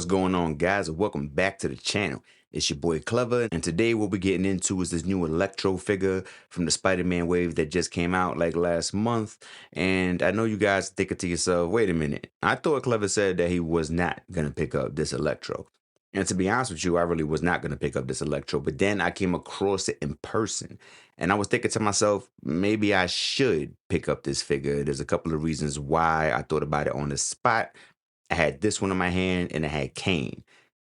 What's going on, guys, and welcome back to the channel. It's your boy Clever, and today what we're getting into is this new Electro figure from the Spider-Man wave that just came out like last month. And I know you guys are thinking to yourself, wait a minute, I thought Clever said that he was not going to pick up this Electro. And to be honest with you, I really was not going to pick up this Electro, but then I came across it in person. And I was thinking to myself, maybe I should pick up this figure. There's a couple of reasons why I thought about it on the spot. I had this one in my hand and I had Kane.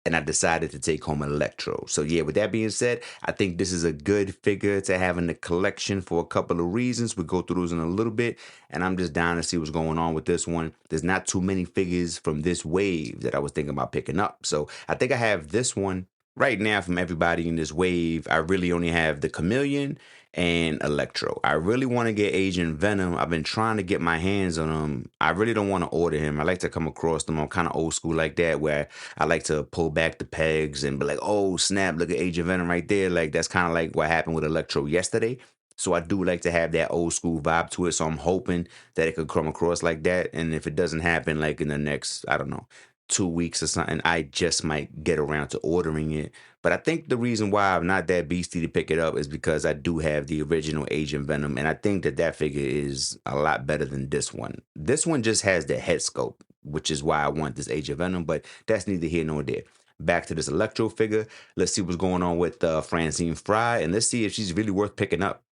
And I decided to take home Electro. So yeah, with that being said, I think this is a good figure to have in the collection for a couple of reasons. We'll go through those in a little bit. And I'm just down to see what's going on with this one. There's not too many figures from this wave that I was thinking about picking up. So I think I have this one right now from everybody in this wave. I really only have the Chameleon and Electro. I really want to get Agent Venom. I've been trying to get my hands on him. I really don't want to order him. I like to come across them. I'm kind of old school like that, where I like to pull back the pegs and be like, oh snap, look at Agent Venom right there. Like that's kind of like what happened with Electro yesterday. So I do like to have that old school vibe to it. So I'm hoping that it could come across like that. And if it doesn't happen like in the next, I don't know, 2 weeks or something, I just might get around to ordering it. But I think the reason why I'm not that beastie to pick it up is because I do have the original Agent Venom, and I think that that figure is a lot better than this one. This one just has the head sculpt, which is why I want this Agent Venom, but that's neither here nor there. Back to this Electro figure. Let's see what's going on with Francine Fry, and let's see if she's really worth picking up.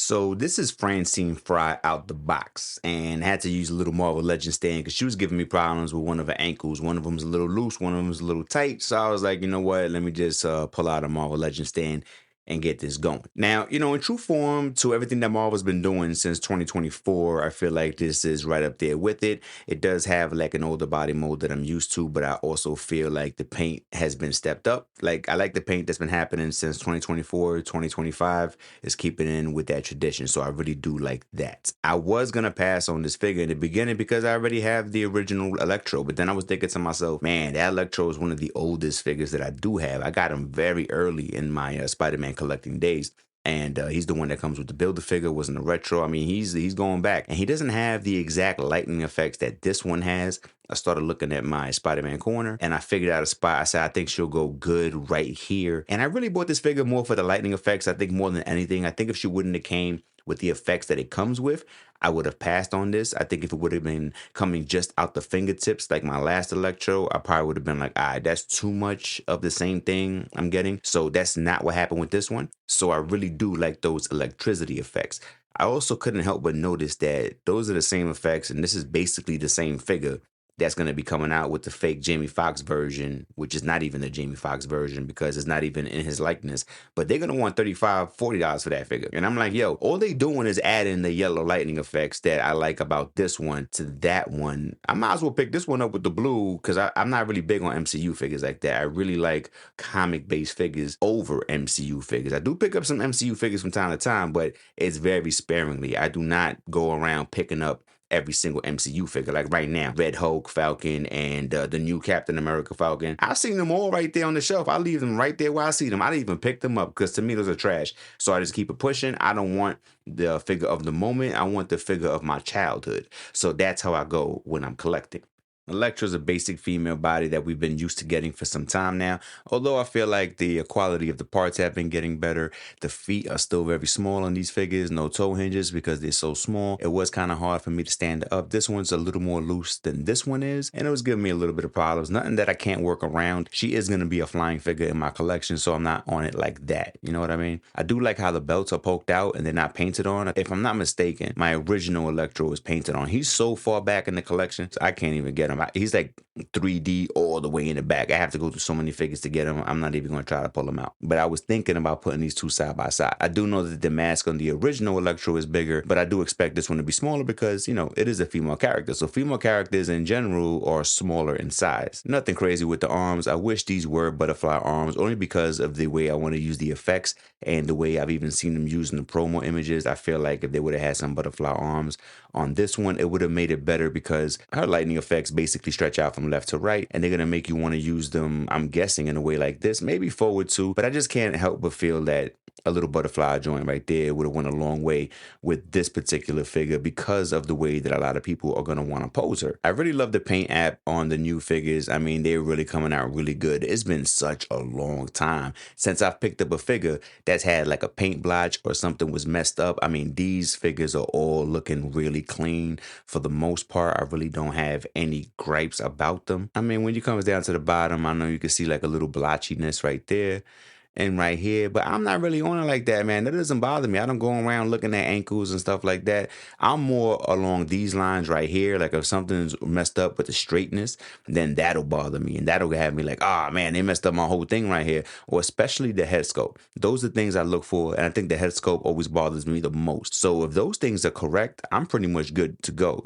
So this is Francine Fry out the box, and had to use a little Marvel Legends stand because she was giving me problems with one of her ankles. One of them's a little loose, one of them's a little tight. So I was like, you know what? Let me just pull out a Marvel Legends stand and get this going. Now, in true form to everything that Marvel's been doing since 2024, I feel like this is right up there with it. It does have like an older body mold that I'm used to, but I also feel like the paint has been stepped up. Like I like the paint that's been happening since 2024, 2025 is keeping in with that tradition. So I really do like that. I was going to pass on this figure in the beginning because I already have the original Electro, but then I was thinking to myself, man, that Electro is one of the oldest figures that I do have. I got him very early in my Spider-Man collecting days. And he's the one that comes with the Build-A-Figure, was in the retro. I mean, he's going back. And he doesn't have the exact lightning effects that this one has. I started looking at my Spider-Man corner and I figured out a spot. I said, I think she'll go good right here. And I really bought this figure more for the lightning effects. I think more than anything, I think if she wouldn't have came with the effects that it comes with, I would have passed on this. I think if it would have been coming just out the fingertips, like my last Electro, I probably would have been like, all right, that's too much of the same thing I'm getting. So that's not what happened with this one. So I really do like those electricity effects. I also couldn't help but notice that those are the same effects, and this is basically the same figure that's going to be coming out with the fake Jamie Foxx version, which is not even the Jamie Foxx version because it's not even in his likeness. But they're going to want $35, $40 for that figure. And I'm like, yo, all they doing is adding the yellow lightning effects that I like about this one to that one. I might as well pick this one up with the blue because I'm not really big on MCU figures like that. I really like comic-based figures over MCU figures. I do pick up some MCU figures from time to time, but it's very sparingly. I do not go around picking up every single MCU figure. Like right now, Red Hulk, Falcon, and the new Captain America Falcon. I've seen them all right there on the shelf. I leave them right there where I see them. I didn't even pick them up because to me those are trash. So I just keep it pushing. I don't want the figure of the moment. I want the figure of my childhood. So that's how I go when I'm collecting. Electra's a basic female body that we've been used to getting for some time now. Although I feel like the quality of the parts have been getting better. The feet are still very small on these figures. No toe hinges because they're so small. It was kind of hard for me to stand up. This one's a little more loose than this one is. And it was giving me a little bit of problems. Nothing that I can't work around. She is going to be a flying figure in my collection, so I'm not on it like that. You know what I mean? I do like how the belts are poked out and they're not painted on. If I'm not mistaken, my original Electro is painted on. He's so far back in the collection, so I can't even get him. He's like 3D all the way in the back. I have to go through so many figures to get him. I'm not even going to try to pull him out. But I was thinking about putting these two side by side. I do know that the mask on the original Electro is bigger, but I do expect this one to be smaller because, it is a female character. So female characters in general are smaller in size. Nothing crazy with the arms. I wish these were butterfly arms only because of the way I want to use the effects and the way I've even seen them using the promo images. I feel like if they would have had some butterfly arms on this one, it would have made it better because her lightning effects basically stretch out from left to right, and they're going to make you want to use them, I'm guessing, in a way like this, maybe forward too, but I just can't help but feel that a little butterfly joint right there would have went a long way with this particular figure because of the way that a lot of people are going to want to pose her. I really love the paint app on the new figures. I mean, they're really coming out really good. It's been such a long time since I've picked up a figure that's had like a paint blotch or something was messed up. I mean, these figures are all looking really clean for the most part. I really don't have any gripes about them. I mean, when you comes down to the bottom, I know you can see like a little blotchiness right there and right here, but I'm not really on it like that, man. That doesn't bother me. I don't go around looking at ankles and stuff like that. I'm more along these lines right here. Like if something's messed up with the straightness, then that'll bother me, and that'll have me like, ah, man, they messed up my whole thing right here. Or especially the head sculpt. Those are things I look for, and I think the head sculpt always bothers me the most. So if those things are correct, I'm pretty much good to go.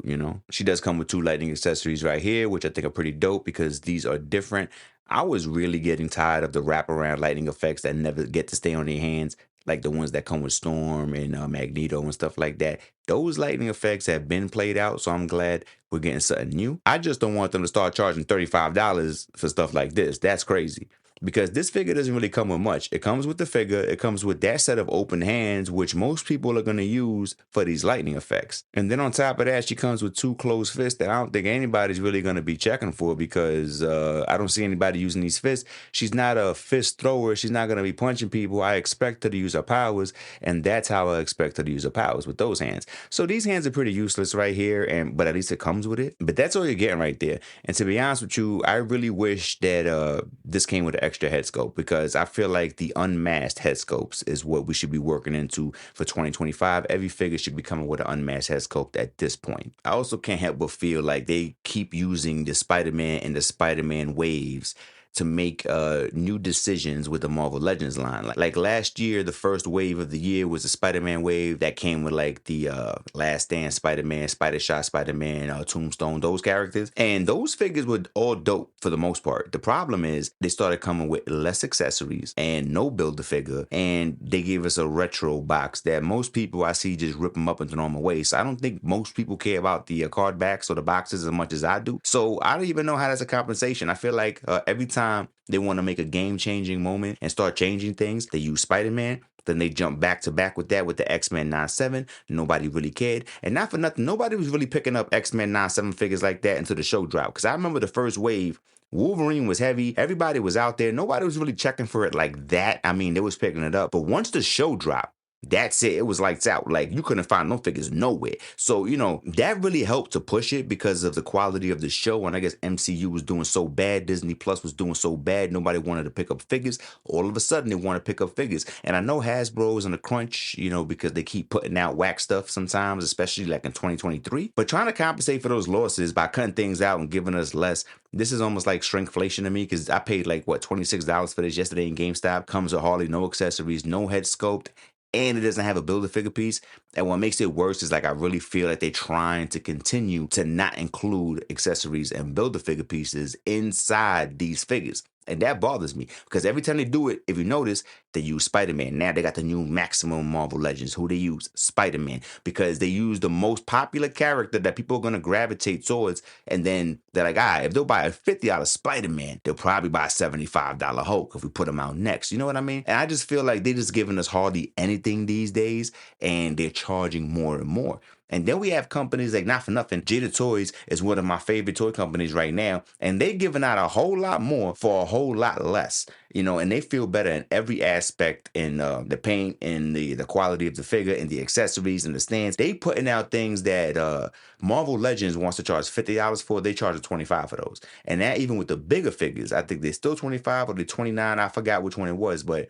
She does come with two lighting accessories right here, which I think are pretty dope because these are different. I was really getting tired of the wraparound lighting effects that never get to stay on their hands, like the ones that come with Storm and Magneto and stuff like that. Those lighting effects have been played out, so I'm glad we're getting something new. I just don't want them to start charging $35 for stuff like this. That's crazy. Because this figure doesn't really come with much. It comes with the figure, it comes with that set of open hands, which most people are going to use for these lightning effects. And then on top of that, she comes with two closed fists that I don't think anybody's really going to be checking for because I don't see anybody using these fists. She's not a fist thrower. She's not going to be punching people. I expect her to use her powers, and that's how I expect her to use her powers, with those hands. So these hands are pretty useless right here, but at least it comes with it. But that's all you're getting right there. And to be honest with you, I really wish that this came with an extra head sculpt because I feel like the unmasked head sculpts is what we should be working into for 2025. Every figure should be coming with an unmasked head sculpt at this point. I also can't help but feel like they keep using the Spider-Man and the Spider-Man waves to make new decisions with the Marvel Legends line. Like last year, the first wave of the year was the Spider-Man wave that came with like the Last Stand Spider-Man, Spider-Shot Spider-Man, Tombstone, those characters. And those figures were all dope for the most part. The problem is they started coming with less accessories and no Build-A-Figure, and they gave us a retro box that most people I see just rip them up and throw them away. So I don't think most people care about the card backs or the boxes as much as I do. So I don't even know how that's a compensation. I feel like every time they want to make a game-changing moment and start changing things, they use Spider-Man. Then they jump back to back with that with the X-Men 97. Nobody really cared. And not for nothing, nobody was really picking up X-Men 97 figures like that until the show dropped. Because I remember the first wave, Wolverine was heavy. Everybody was out there. Nobody was really checking for it like that. I mean, they was picking it up. But once the show dropped, that's it. It was lights out. Like you couldn't find no figures nowhere. So, that really helped to push it because of the quality of the show. And I guess MCU was doing so bad. Disney Plus was doing so bad. Nobody wanted to pick up figures. All of a sudden they want to pick up figures. And I know Hasbro is in a crunch, because they keep putting out whack stuff sometimes, especially like in 2023. But trying to compensate for those losses by cutting things out and giving us less, this is almost like shrinkflation to me because I paid like, $26 for this yesterday in GameStop. Comes with hardly no accessories, no head sculpt, and it doesn't have a Build-A-Figure piece. And what makes it worse is like I really feel like they're trying to continue to not include accessories and Build-A-Figure pieces inside these figures. And that bothers me because every time they do it, if you notice, they use Spider-Man. Now they got the new Maximum Marvel Legends. Who they use? Spider-Man. Because they use the most popular character that people are going to gravitate towards. And then they're like, if they'll buy a $50 Spider-Man, they'll probably buy a $75 Hulk if we put them out next. You know what I mean? And I just feel like they're just giving us hardly anything these days. And they're charging more and more. And then we have companies like, not for nothing, Jada Toys is one of my favorite toy companies right now. And they're giving out a whole lot more for a whole lot less, and they feel better in every aspect in the paint and the quality of the figure and the accessories and the stands. They putting out things that Marvel Legends wants to charge $50 for. They charge $25 for those. And that even with the bigger figures, I think they're still $25 or they're $29. I forgot which one it was, but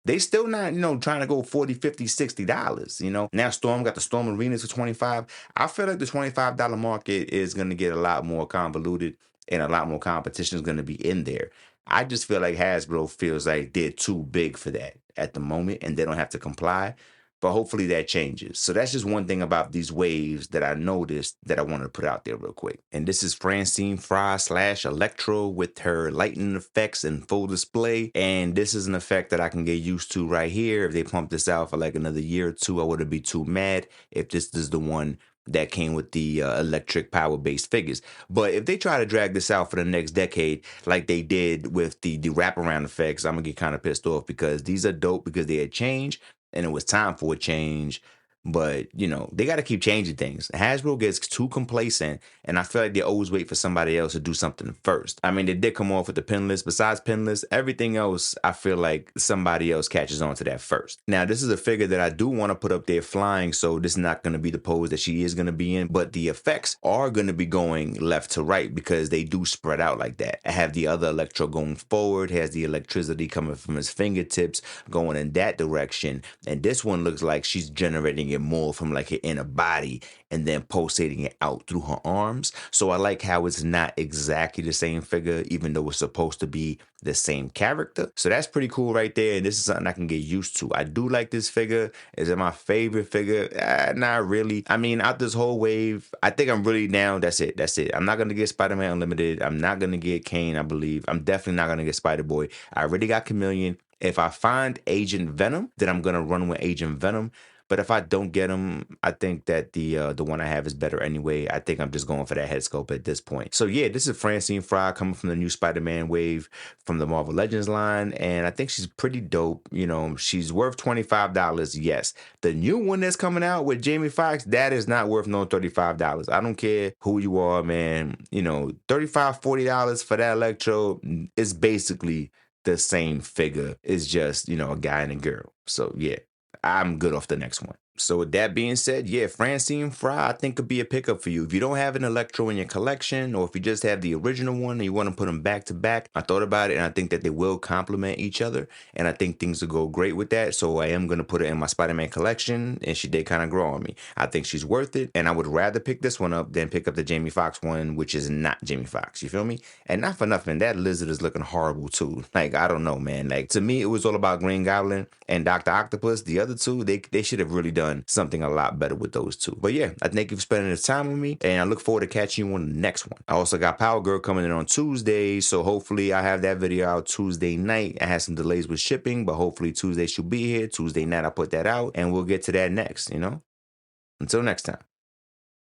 they still not, trying to go $40, $50, $60, Now Storm got the Storm Arenas for $25. I feel like the $25 market is going to get a lot more convoluted and a lot more competition is going to be in there. I just feel like Hasbro feels like they're too big for that at the moment and they don't have to comply. But hopefully that changes. So that's just one thing about these waves that I noticed that I wanted to put out there real quick. And this is Francine Fry / Electro with her lightning effects and full display. And this is an effect that I can get used to right here. If they pump this out for like another year or two, I wouldn't be too mad if this is the one that came with the electric power based figures. But if they try to drag this out for the next decade, like they did with the wraparound effects, I'm gonna get kind of pissed off because these are dope because they had changed and it was time for a change. But they got to keep changing things. Hasbro gets too complacent, and I feel like they always wait for somebody else to do something first. I mean, they did come off with the pinless. Besides pinless, everything else, I feel like somebody else catches on to that first. Now, this is a figure that I do want to put up there flying, so this is not going to be the pose that she is going to be in, but the effects are going to be going left to right because they do spread out like that. I have the other Electro going forward, has the electricity coming from his fingertips going in that direction, and this one looks like she's generating it more from like her inner body and then pulsating it out through her arms. So I like how it's not exactly the same figure, even though it's supposed to be the same character. So that's pretty cool right there. And this is something I can get used to. I do like this figure. Is it my favorite figure? Not really. I mean, out this whole wave, I think I'm really down. That's it. That's it. I'm not going to get Spider-Man Unlimited. I'm not going to get Kane, I believe. I'm definitely not going to get Spider-Boy. I already got Chameleon. If I find Agent Venom, then I'm going to run with Agent Venom. But if I don't get him, I think that the one I have is better anyway. I think I'm just going for that head sculpt at this point. So yeah, this is Francine Fry coming from the new Spider-Man wave from the Marvel Legends line, and I think she's pretty dope. She's worth $25. Yes, the new one that's coming out with Jamie Foxx, that is not worth no $35. I don't care who you are, man. $35, $40 for that Electro is basically the same figure. It's just a guy and a girl. So yeah, I'm good off the next one. So with that being said, yeah, Francine Fry I think could be a pickup for you. If you don't have an Electro in your collection, or if you just have the original one and you want to put them back to back, I thought about it and I think that they will complement each other, and I think things will go great with that. So I am going to put it in my Spider-Man collection, and she did kind of grow on me. I think she's worth it, and I would rather pick this one up than pick up the Jamie Foxx one, which is not Jamie Foxx. You feel me? And not for nothing, that lizard is looking horrible too. Like, I don't know, man. Like, to me, it was all about Green Goblin and Dr. Octopus. The other two, they should have really done something a lot better with those two. But yeah, I thank you for spending the time with me, and I look forward to catching you on the next one. I also got Power Girl coming in on Tuesday, so hopefully I have that video out Tuesday night. I had some delays with shipping, but hopefully Tuesday she'll be here. Tuesday night I'll put that out, and we'll get to that next, Until next time.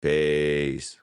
Peace.